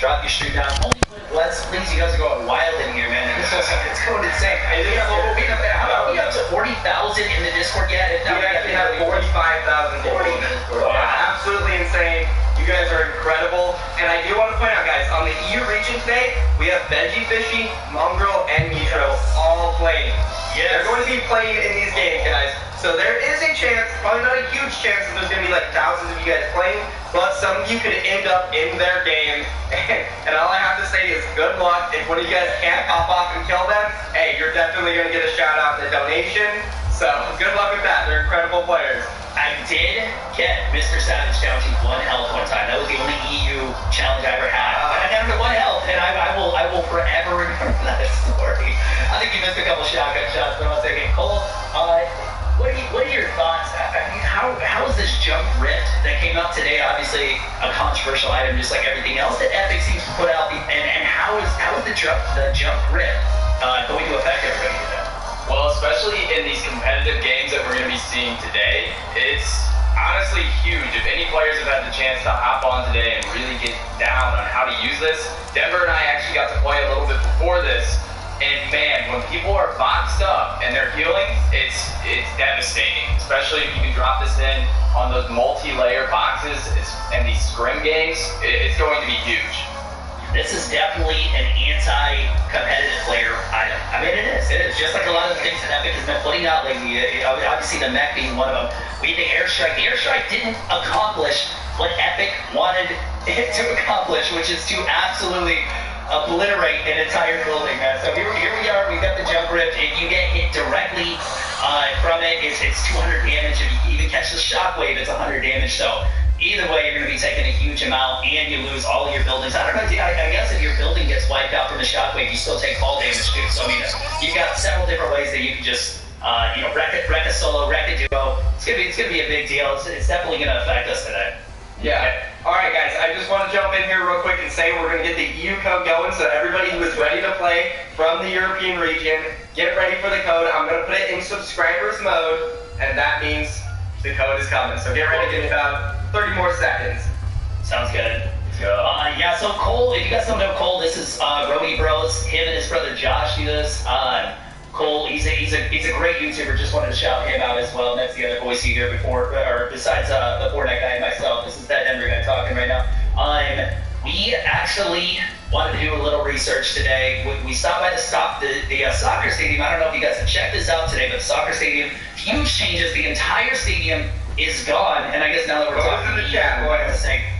drop your stream down. Let's please, you guys are going wild in here, man. It's going insane. How about we up to 40,000 in the Discord yet? We actually have 45,000 people in the Discord. Yeah, absolutely insane. You guys are incredible. And I do want to point out, guys, on the EU region today, we have Veggie Fishy, Mongrel, and Nitro all playing. Yes. They're going to be playing in these games, guys. So there is a chance, probably not a huge chance, that there's going to be like thousands of you guys playing, but some of you could end up in their game. And all I have to say is good luck. If one of you guys can't pop off and kill them, hey, you're definitely going to get a shout out and a donation. So good luck with that. They're incredible players. I did get Mr. Savage down to 1 health one time. That was the only EU challenge I ever had. I got him to 1 health, and I will forever remember that story. I think you missed a couple shotgun shots, but I was thinking, Cole, what are your thoughts? I mean, how is this jump rift that came out today? Obviously, a controversial item, just like everything else that Epic seems to put out. And how is the jump rift going to affect everybody today? Well, especially in these competitive games that we're going to be seeing today, it's honestly huge. If any players have had the chance to hop on today and really get down on how to use this, Denver and I actually got to play a little bit before this, and man, when people are boxed up and they're healing, it's devastating, especially if you can drop this in on those multi-layer boxes and these scrim games, it's going to be huge. This is definitely an anti-competitive player item. I mean, it is. It is. Just like a lot of the things that Epic has been putting out lately. Obviously, the mech being one of them. We the airstrike. The airstrike didn't accomplish what Epic wanted it to accomplish, which is to absolutely obliterate an entire building, man. So here we are. We've got the jump rift. If you get hit directly from it, it's 200 damage. If you even catch the shockwave, it's 100 damage. So either way, you're going to be taking a huge amount, and you lose all of your buildings. I don't know. I guess if your building gets wiped out from the shockwave, you still take fall damage too. So I mean, you've got several different ways that you can just wreck a solo, wreck a duo. It's gonna be a big deal. It's definitely going to affect us today. Yeah. All right, guys. I just want to jump in here real quick and say we're going to get the EU code going. So everybody who is ready to play from the European region, get ready for the code. I'm going to put it in subscribers mode, and that means the code is coming. So get ready. Give it about 30 more seconds. Sounds good. Yeah, so Cole, if you guys don't know Cole, this is Romy Bros. Him and his brother Josh do this. Cole, he's a great YouTuber. Just wanted to shout him out as well. And that's the other voice you hear besides the Fortnite guy and myself. This is that Denver guy talking right now. We actually wanted to do a little research today. We stopped by the soccer stadium. I don't know if you guys have checked this out today, but the soccer stadium, huge changes. The entire stadium is gone, and I guess now that we're talking in the chat,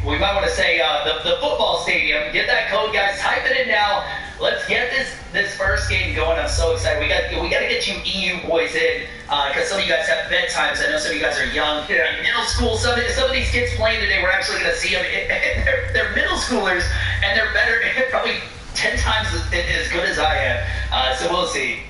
we might want to say the football stadium. Get that code, guys. Type it in now. Let's get this first game going. I'm so excited. We got to get you EU boys in because some of you guys have bedtimes. I know some of you guys are young. In middle school, some of these kids playing today, we're actually going to see them. They're middle schoolers, and they're better, probably 10 times as good as I am. So we'll see.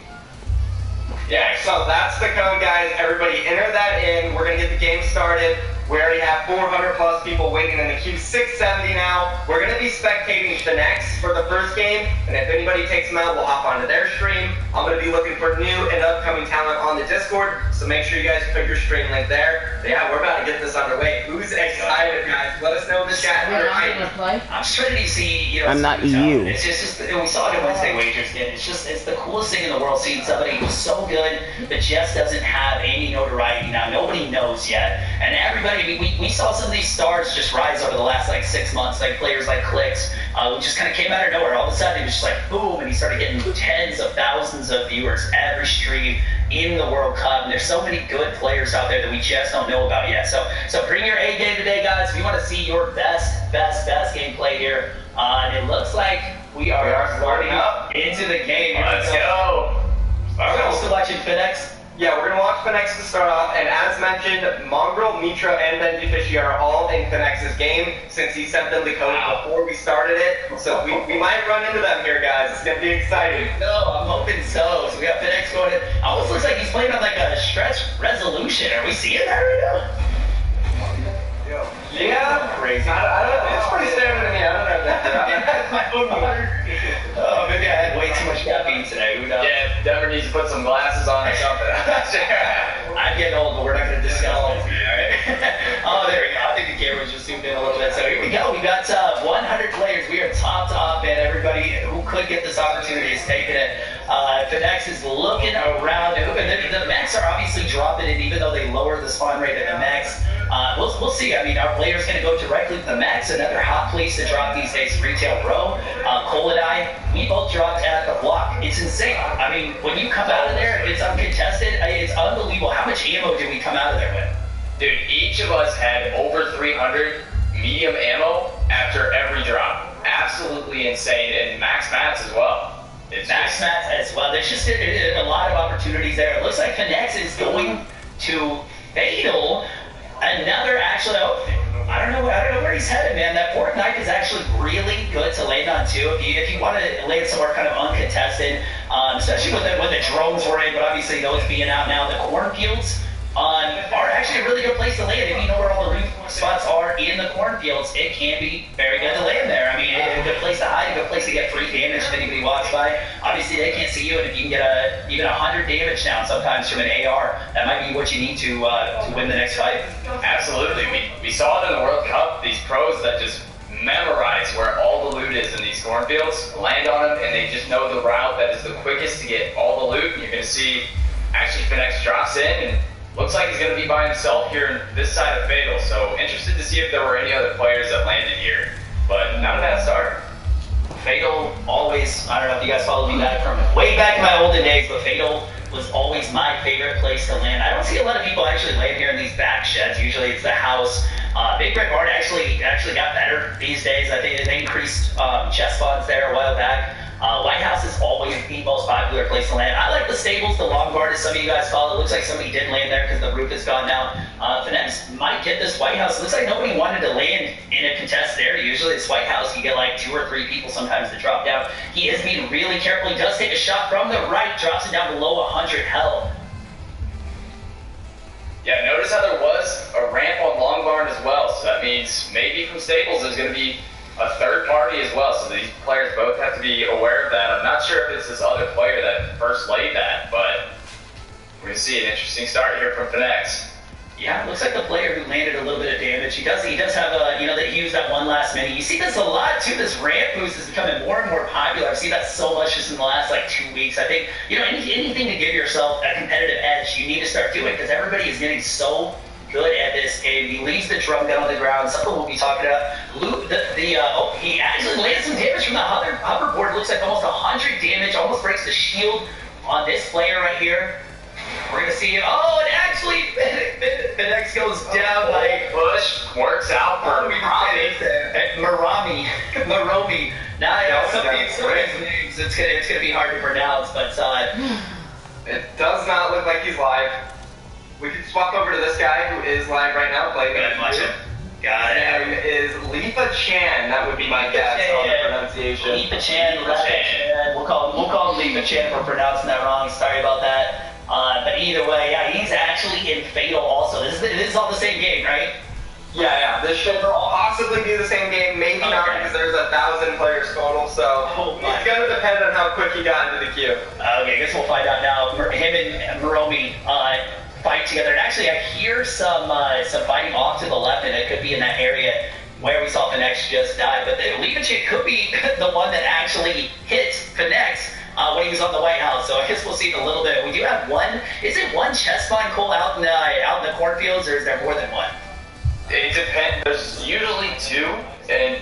Yeah, so that's the code, guys. Everybody enter that in. We're going to get the game started. We already have 400 plus people waiting in the queue, 670 now. We're going to be spectating Phoenix for the first game, and if anybody takes them out, we'll hop onto their stream. I'm going to be looking for new and upcoming talent on the Discord, so make sure you guys put your stream link there. But yeah, we're about to get this underway. Who's excited, guys? Let us know in the chat. I'm just ready to see, I'm not EU. It's just we saw it in Wednesday Wagers again. It's the coolest thing in the world seeing somebody who's so good but just doesn't have any notoriety now. Nobody knows yet, and everybody. We saw some of these stars just rise over the last like 6 months, like players like Clicks, who just kind of came out of nowhere. All of a sudden, it was just like boom, and he started getting tens of thousands of viewers every stream in the World Cup. And there's so many good players out there that we just don't know about yet. So bring your A game today, guys. If you want to see your best gameplay here, it looks like we are starting up into the game. Let's go. Are we still watching Phoenix? Yeah, we're going to watch Phoenix to start off, and as mentioned, Mongrel, Mitra, and Benji Fishy are all in Phoenix's game since he sent them the code before we started it. So we might run into them here, guys. It's going to be exciting. No, I'm hoping so. So we got Phoenix going in. Almost looks like he's playing on like a stretch resolution. Are we seeing that right now? Yeah, crazy. I don't, it's pretty standard to me. I don't know. Oh, maybe I had way too much caffeine today. Who knows? Yeah, Denver needs to put some glasses on or something. I'm getting old, but we're not going to discuss it. All right. Oh, there we go. I think the camera's just zoomed in a little bit. So here here we go. We got 100 players. We are topped off, man. Everybody who could get this opportunity is taking it. Finex is looking around. The mechs are obviously dropping it, even though they lower the spawn rate of the mechs. We'll see. I mean, our players going to go directly to the mechs. Another hot place to drop these days, Retail Row. Cole and I, we both dropped at the block. It's insane. I mean, when you come out of there, it's uncontested. It's unbelievable. How much ammo did we come out of there with? Dude, each of us had over 300 medium ammo after every drop. Absolutely insane. And max mats as well. Max mats as well. There's just a lot of opportunities there. It looks like Finex is going to Fatal. Another actually, I don't know where he's headed, man. That fork knife is actually really good to land on too. If you want to land somewhere kind of uncontested, especially when the drones were in, but obviously those being out now, the cornfields are actually a really good place to land. If you know where all the loot spots are in the cornfields, it can be very good to land there. I mean, a good place to hide, a good place to get free damage if anybody walks by. Obviously, they can't see you, and if you can get even 100 damage down sometimes from an AR, that might be what you need to win the next fight. Absolutely. We saw it in the World Cup. These pros that just memorize where all the loot is in these cornfields, land on them, and they just know the route that is the quickest to get all the loot. And you're going to see, actually, Finex drops in, and looks like he's going to be by himself here in this side of Fatal. So interested to see if there were any other players that landed here. But not a bad start. Fatal always, I don't know if you guys follow me back from way back in my olden days, but Fatal was always my favorite place to land. I don't see a lot of people actually land here in these back sheds. Usually it's the house. Big Red Barn actually got better these days. I think they increased chest spawns there a while back. White House is always the most popular place to land. I like the stables, the long guard, as some of you guys call it. Looks like somebody did land there because the roof is gone now. Finex might get this White House. Looks like nobody wanted to land in a contested area. Usually this White House, you get like 2 or 3 people sometimes to drop down. He is being really careful. He does take a shot from the right, drops it down below 100 health. Yeah, notice how there was a ramp on Long Barn as well. So that means maybe from stables there's going to be a third party as well, so these players both have to be aware of that. I'm not sure if it's this other player that first laid that, but we're going to see an interesting start here from Finex. Yeah, it looks like the player who landed a little bit of damage. He does have a, they use that one last minute. You see this a lot too. This ramp boost is becoming more and more popular. I've seen that so much just in the last like 2 weeks. I think, anything to give yourself a competitive edge, you need to start doing, because everybody is getting so good at this game. He leaves the drum gun on the ground. Something we'll be talking about. He actually landed some damage from the hoverboard. Looks like almost 100 damage. Almost breaks the shield on this player right here. We're gonna see. Oh, and actually, Finex goes down by push. Works out for Maromi. Now, some of these names, it's gonna be hard to pronounce, but it does not look like he's live. We can swap over to this guy who is live right now playing. Got it. His name is Lipa Chan. That would be my guess on the pronunciation. Lipa Chan. We'll call him Lipa Chan for pronouncing that wrong. Sorry about that. But either way, yeah, he's actually in Fatal also. This is all the same game, right? Yeah. This should possibly be the same game. Maybe not, because there's 1,000 players total. So it's going to depend on how quick he got into the queue. Okay, I guess we'll find out now. Him and Maromi fight together. And actually, I hear some fighting off to the left, and it could be in that area where we saw Finex just die. But the Lipa Chick could be the one that actually hit Finex when he was on the White House. So I guess we'll see in a little bit. We do have one. Is it one chest spawn, Cole, out in the cornfields, or is there more than one? It depends. There's usually 2,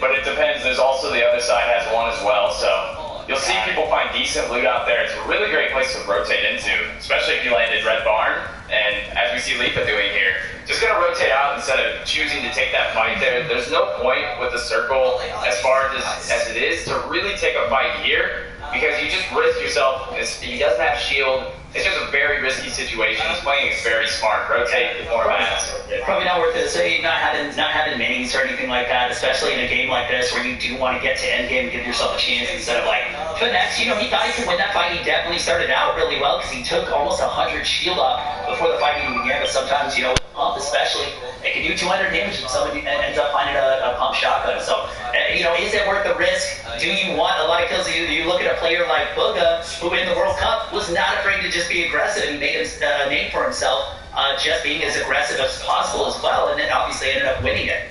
but it depends. There's also the other side has 1 as well. So you'll see people find decent loot out there. It's a really great place to rotate into, especially if you landed Red Barn. And as we see Lipa doing here, just going to rotate out instead of choosing to take that fight there. There's no point with the circle as far as it is to really take a fight here, because you just risk yourself. He doesn't have shield. It's just a very risky situation. He's playing it very smart. Rotate the more mats. Probably not worth it. So not having minis or anything like that, especially in a game like this where you do want to get to end game and give yourself a chance instead of like Finex. He thought he could win that fight. He definitely started out really well because he took almost 100 shield off before the fight even began. But sometimes, with pump especially, it can do 200 damage if somebody ends up finding a pump shotgun. So, is it worth the risk? Do you want a lot of kills? You look at a player like Booga, who in the World Cup was not afraid to just be aggressive. He made a name for himself just being as aggressive as possible as well, and then obviously ended up winning it.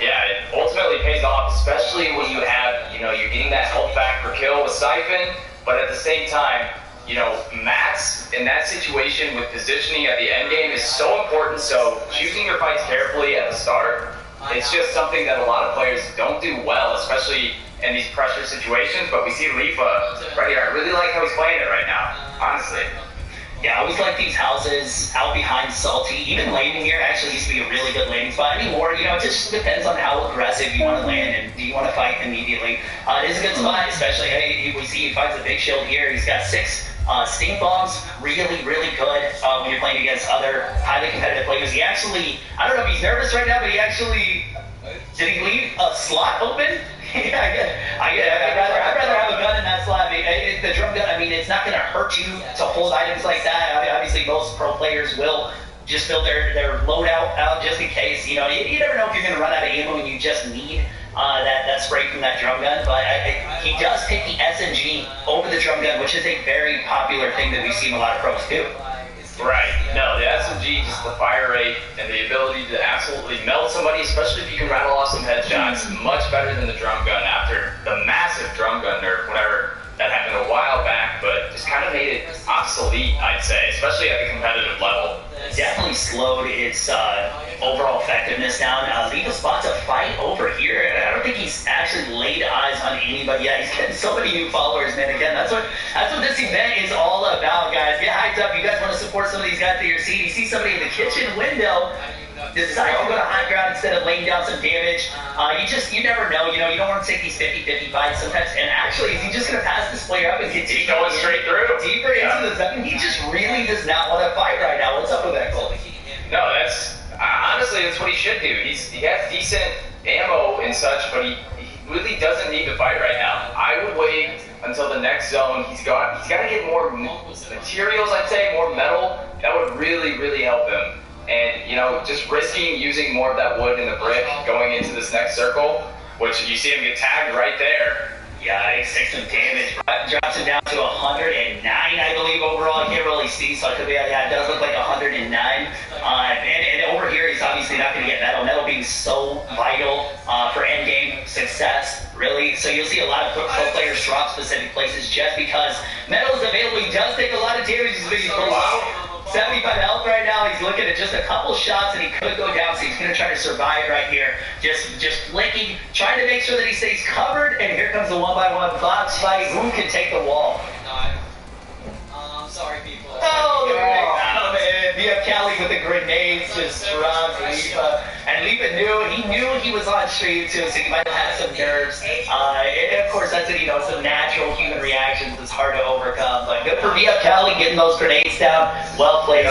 Yeah, ultimately pays off, especially when you have, you're getting that health back per kill with Siphon, but at the same time, Max in that situation with positioning at the end game is so important. So choosing your fights carefully at the start, it's just something that a lot of players don't do well, especially in these pressure situations. But we see Lifa right here. I really like how he's playing it right now, honestly. Yeah, I always like these houses out behind Salty. Even landing here actually used to be a really good landing spot. Anymore, it just depends on how aggressive you want to land and do you want to fight immediately. It is a good spot, especially, we see he finds a big shield here. He's got 6 stink bombs, really, really good when you're playing against other highly competitive players. He actually, I don't know if he's nervous right now, but did he leave a slot open? I'd rather have a gun in that slot. The drum gun, it's not going to hurt you to hold items like that. Obviously, most pro players will just fill their loadout out just in case. You never know if you're going to run out of ammo and you just need that spray from that drum gun. But he does take the SMG over the drum gun, which is a very popular thing that we see in a lot of pros too. Right. No, the SMG, just the fire rate and the ability to absolutely melt somebody, especially if you can rattle off some headshots, much better than the drum gun after the massive drum gun nerf, whenever that happened a while back, but just kind of made it obsolete, I'd say, especially at the competitive level. Definitely slowed its overall effectiveness down. Leave a spot to fight over here. I don't think he's actually laid eyes on anybody yet. He's getting so many new followers, man. Again, that's what this event is all about, guys. Get hyped up. You guys want to support some of these guys that you're seeing. You see somebody in the kitchen window, decide to go to high ground instead of laying down some damage. You never know. You don't want to take these 50-50 fights sometimes. And actually, is he just going to pass this player up and continue going straight through? Deeper into the zone? He just really does not want to fight right now. What's up with that, Cole? No, honestly, that's what he should do. He has decent ammo and such, but he really doesn't need to fight right now. I would wait until the next zone. He's got to get more materials, I'd say, more metal. That would really, really help him. And, just risking using more of that wood in the brick going into this next circle, which you see him get tagged right there. Yeah, he takes some damage. Drops him down to 109, I believe, overall. I can't really see, so it could be, it does look like 109. And over here, he's obviously not going to get metal. Metal being so vital for endgame success, really. So you'll see a lot of pro players drop specific places just because metal is available. He does take a lot of damage. He's below 75 health right now. He's looking at just a couple shots and he could go down, so he's going to try to survive right here. Just flicking, trying to make sure that he stays covered, and here comes the one-by-one box fight. Who can take the wall? I'm sorry, people. Oh, the grenade. Oh, man. VF Cali with the grenades just dropped Lifa. And Lifa knew he was on stream too, so he might have had some nerves. And of course, that's some natural human reactions. It's hard to overcome. But good for VF Cali getting those grenades down. Well played.